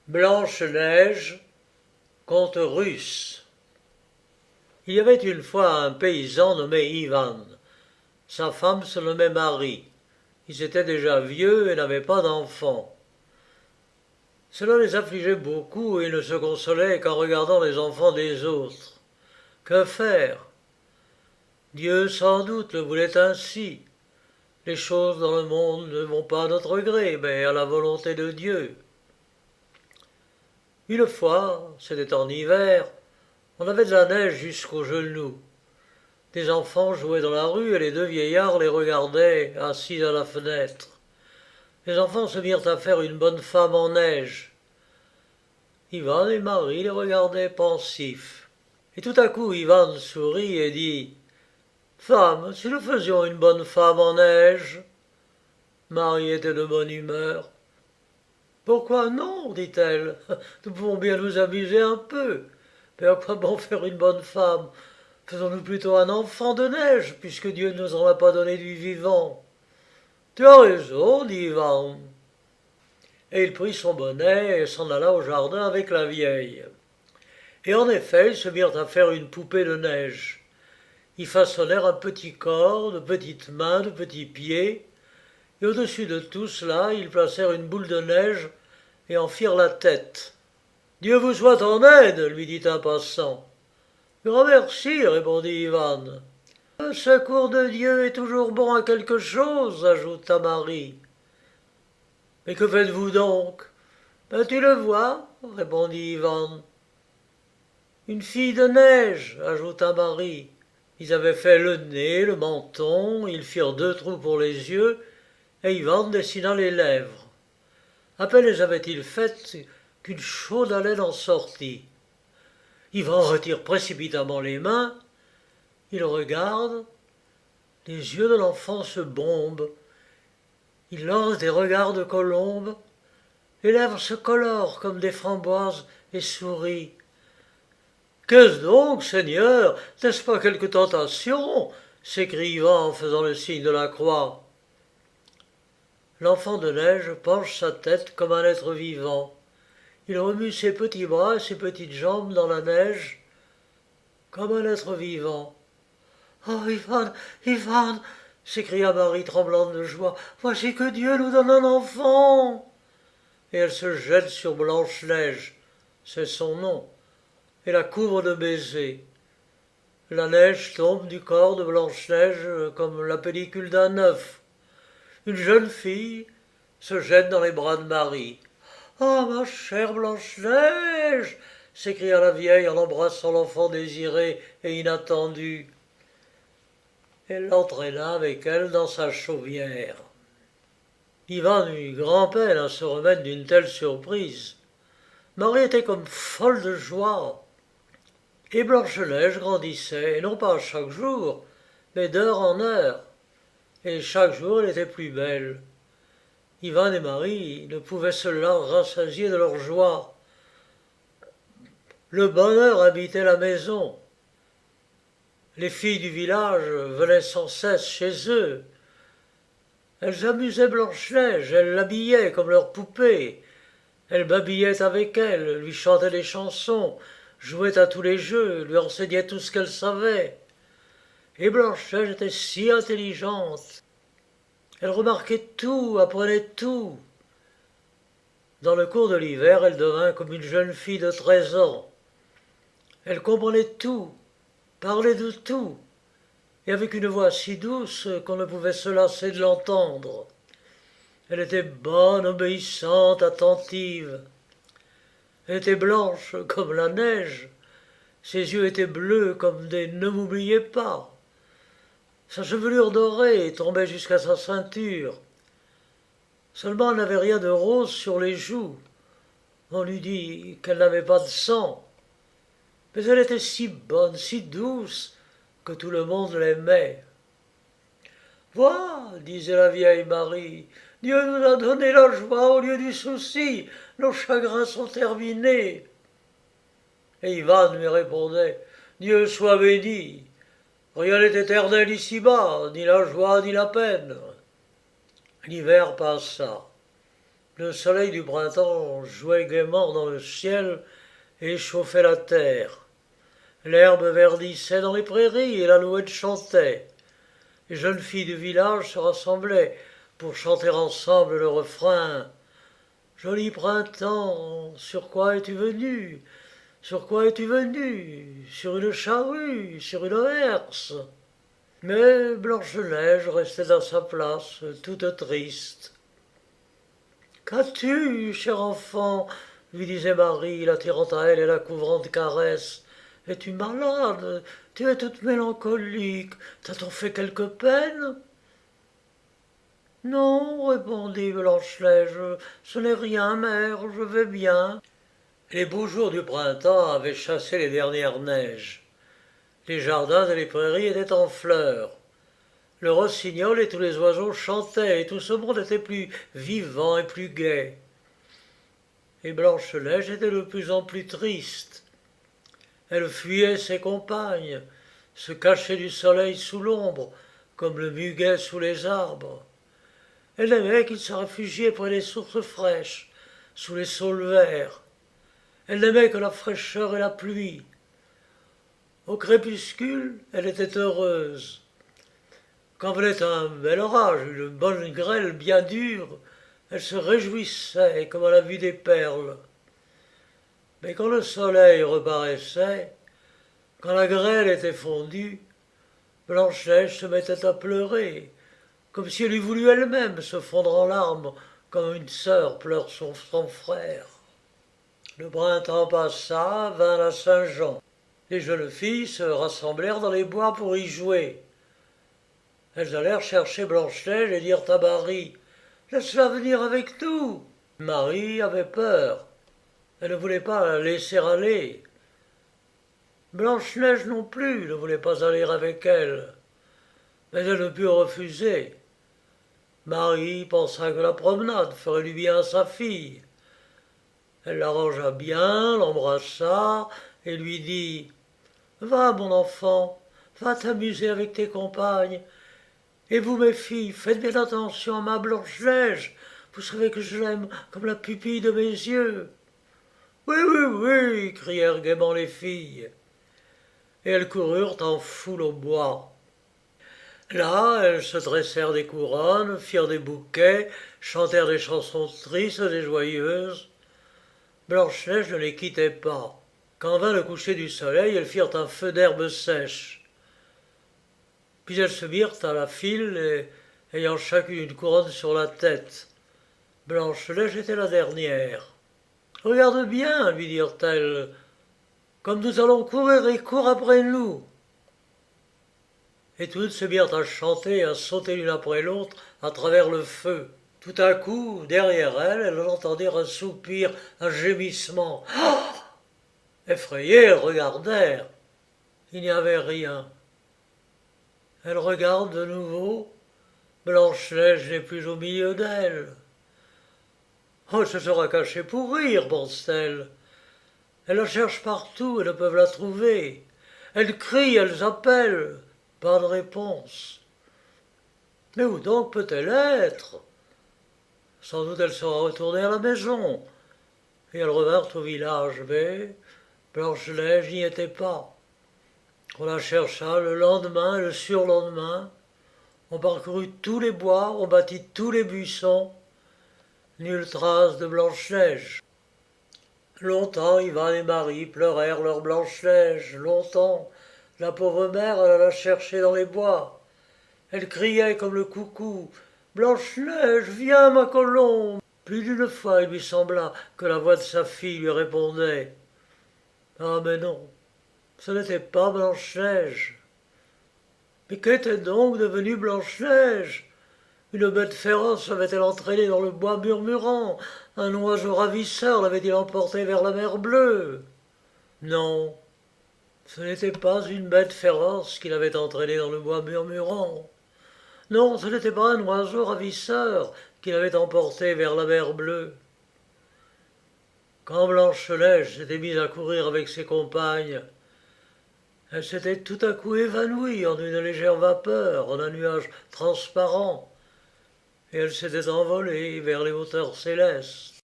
Blanche-Neige, conte russe. Il y avait une fois un paysan nommé Ivan. Sa femme se nommait Marie. Ils étaient déjà vieux et n'avaient pas d'enfants. Cela les affligeait beaucoup et ils ne se consolaient qu'en regardant les enfants des autres. Que faire? Dieu sans doute le voulait ainsi. Les choses dans le monde ne vont pas à notre gré, mais à la volonté de Dieu. Une fois, c'était en hiver, on avait de la neige jusqu'aux genoux. Des enfants jouaient dans la rue et les deux vieillards les regardaient, assis à la fenêtre. Les enfants se mirent à faire une bonne femme en neige. Ivan et Marie les regardaient pensifs. Et tout à coup, Ivan sourit et dit « Femme, si nous faisions une bonne femme en neige ?» Marie était de bonne humeur. « Pourquoi non ?» dit-elle. « Nous pouvons bien nous amuser un peu. Mais à quoi bon faire une bonne femme? Faisons-nous plutôt un enfant de neige, puisque Dieu ne nous en a pas donné du vivant. » « Tu as raison, dit Ivan. » Et il prit son bonnet et s'en alla au jardin avec la vieille. Et en effet, ils se mirent à faire une poupée de neige. Ils façonnèrent un petit corps, de petites mains, de petits pieds, et au-dessus de tout cela, ils placèrent une boule de neige et en firent la tête. « Dieu vous soit en aide, lui dit un passant. « Grand merci, répondit Ivan. « Le secours de Dieu est toujours bon à quelque chose, ajouta Marie. « Mais que faites-vous donc? »« Ben, tu le vois, répondit Ivan. « Une fille de neige, ajouta Marie. Ils avaient fait le nez, le menton, ils firent 2 trous pour les yeux, et Ivan dessina les lèvres. À peine les avait-ils faites qu'une chaude haleine en sortit. Ivan retire précipitamment les mains, il regarde, les yeux de l'enfant se bombent, il lance des regards de colombe, les lèvres se colorent comme des framboises et sourit. « Qu'est-ce donc, Seigneur? N'est-ce pas quelque tentation ?» s'écrie Ivan en faisant le signe de la croix. L'enfant de neige penche sa tête comme un être vivant. Il remue ses petits bras et ses petites jambes dans la neige comme un être vivant. « Oh, Ivan, Ivan !» s'écria Marie tremblante de joie. « Voici que Dieu nous donne un enfant !» Et elle se jette sur Blanche-Neige, c'est son nom, et la couvre de baisers. La neige tombe du corps de Blanche-Neige comme la pellicule d'un œuf. Une jeune fille se jette dans les bras de Marie. « Ah, ma chère Blanche-Neige !» s'écria la vieille en embrassant l'enfant désiré et inattendu. Elle l'entraîna avec elle dans sa chaumière. Ivan eut grand-peine à se remettre d'une telle surprise. Marie était comme folle de joie. Et Blanche-Neige grandissait, non pas chaque jour, mais d'heure en heure. Et chaque jour elle était plus belle. Ivan et Marie ne pouvaient se rassasier de leur joie. Le bonheur habitait la maison. Les filles du village venaient sans cesse chez eux. Elles amusaient Blanche-Neige, elles l'habillaient comme leur poupée. Elles babillaient avec elle, lui chantaient des chansons, jouaient à tous les jeux, lui enseignaient tout ce qu'elle savait. Et Blanche-Neige était si intelligente. Elle remarquait tout, apprenait tout. Dans le cours de l'hiver, elle devint comme une jeune fille de 13 ans. Elle comprenait tout, parlait de tout, et avec une voix si douce qu'on ne pouvait se lasser de l'entendre. Elle était bonne, obéissante, attentive. Elle était blanche comme la neige. Ses yeux étaient bleus comme des « ne m'oubliez pas ». Sa chevelure dorée tombait jusqu'à sa ceinture. Seulement elle n'avait rien de rose sur les joues. On lui dit qu'elle n'avait pas de sang. Mais elle était si bonne, si douce, que tout le monde l'aimait. « Vois, disait la vieille Marie, Dieu nous a donné la joie au lieu du souci, nos chagrins sont terminés. » Et Ivan lui répondait, « Dieu soit béni, rien n'est éternel ici-bas, ni la joie ni la peine. » L'hiver passa. Le soleil du printemps jouait gaiement dans le ciel et chauffait la terre. L'herbe verdissait dans les prairies et l'alouette chantait. Les jeunes filles du village se rassemblaient pour chanter ensemble le refrain. Joli printemps, sur quoi es-tu venu? Sur quoi es-tu venu? Sur une charrue, sur une herse. Mais Blanche-Neige restait à sa place, toute triste. Qu'as-tu, cher enfant? Lui disait Marie, l'attirant à elle et la couvrant de caresses. Es-tu malade? Tu es toute mélancolique. T'a-t-on fait quelque peine? Non, répondit Blanche-Neige, ce n'est rien, mère, je vais bien. Les beaux jours du printemps avaient chassé les dernières neiges. Les jardins et les prairies étaient en fleurs. Le rossignol et tous les oiseaux chantaient, et tout ce monde était plus vivant et plus gai. Et Blanche-Neige était de plus en plus triste. Elle fuyait ses compagnes, se cachait du soleil sous l'ombre, comme le muguet sous les arbres. Elle aimait qu'il se réfugiait près des sources fraîches, sous les saules verts. Elle n'aimait que la fraîcheur et la pluie. Au crépuscule, elle était heureuse. Quand venait un bel orage, une bonne grêle bien dure, elle se réjouissait comme à la vue des perles. Mais quand le soleil reparaissait, quand la grêle était fondue, Blanche-Neige se mettait à pleurer, comme si elle eût voulu elle-même se fondre en larmes, comme une sœur pleure son frère. Le printemps passa, vint la Saint-Jean. Les jeunes filles se rassemblèrent dans les bois pour y jouer. Elles allèrent chercher Blanche-Neige et dirent à Marie « Laisse-la venir avec nous !» Marie avait peur. Elle ne voulait pas la laisser aller. Blanche-Neige non plus ne voulait pas aller avec elle. Mais elle ne put refuser. Marie pensa que la promenade ferait du bien à sa fille. Elle l'arrangea bien, l'embrassa et lui dit « Va, mon enfant, va t'amuser avec tes compagnes. Et vous, mes filles, faites bien attention à ma Blanche-Neige. Vous savez que je l'aime comme la pupille de mes yeux. » « Oui, oui, oui !» crièrent gaiement les filles. Et elles coururent en foule au bois. Là, elles se dressèrent des couronnes, firent des bouquets, chantèrent des chansons tristes et joyeuses. Blanche-Neige ne les quittait pas. Quand vint le coucher du soleil, elles firent un feu d'herbes sèches. Puis elles se mirent à la file, ayant chacune une couronne sur la tête. Blanche-Neige était la dernière. « Regarde bien, lui dirent-elles, comme nous allons courir et cours après nous. » Et toutes se mirent à chanter et à sauter l'une après l'autre à travers le feu. Tout à coup, derrière elles entendirent un soupir, un gémissement. Ah! Effrayées, elles regardèrent. Il n'y avait rien. Elles regardent de nouveau. Blanche-Neige n'est plus au milieu d'elles. Oh, elle se sera cachée pour rire, pense-t-elle. Elles la cherchent partout et ne peuvent la trouver. Elles crient, elles appellent. Pas de réponse. Mais où donc peut-elle être? Sans doute elle sera retournée à la maison. Et elles revinrent au village, mais Blanche-Neige n'y était pas. On la chercha le lendemain et le surlendemain. On parcourut tous les bois, on battit tous les buissons. Nulle trace de Blanche-Neige. Longtemps, Ivan et Marie pleurèrent leur Blanche-Neige. Longtemps, la pauvre mère alla la chercher dans les bois. Elle criait comme le coucou. « Blanche-Neige, viens, ma colombe !» Plus d'une fois, il lui sembla que la voix de sa fille lui répondait. Ah, mais non, ce n'était pas Blanche-Neige. Mais qu'était donc devenue Blanche-Neige? Une bête féroce l'avait-elle entraînée dans le bois murmurant? Un oiseau ravisseur l'avait-il emporté vers la mer bleue? Non, ce n'était pas une bête féroce qui l'avait entraînée dans le bois murmurant. Non, ce n'était pas un oiseau ravisseur qui l'avait emporté vers la mer bleue. Quand Blanche-Neige s'était mise à courir avec ses compagnes, elle s'était tout à coup évanouie en une légère vapeur, en un nuage transparent. et elle s'était envolée vers les hauteurs célestes.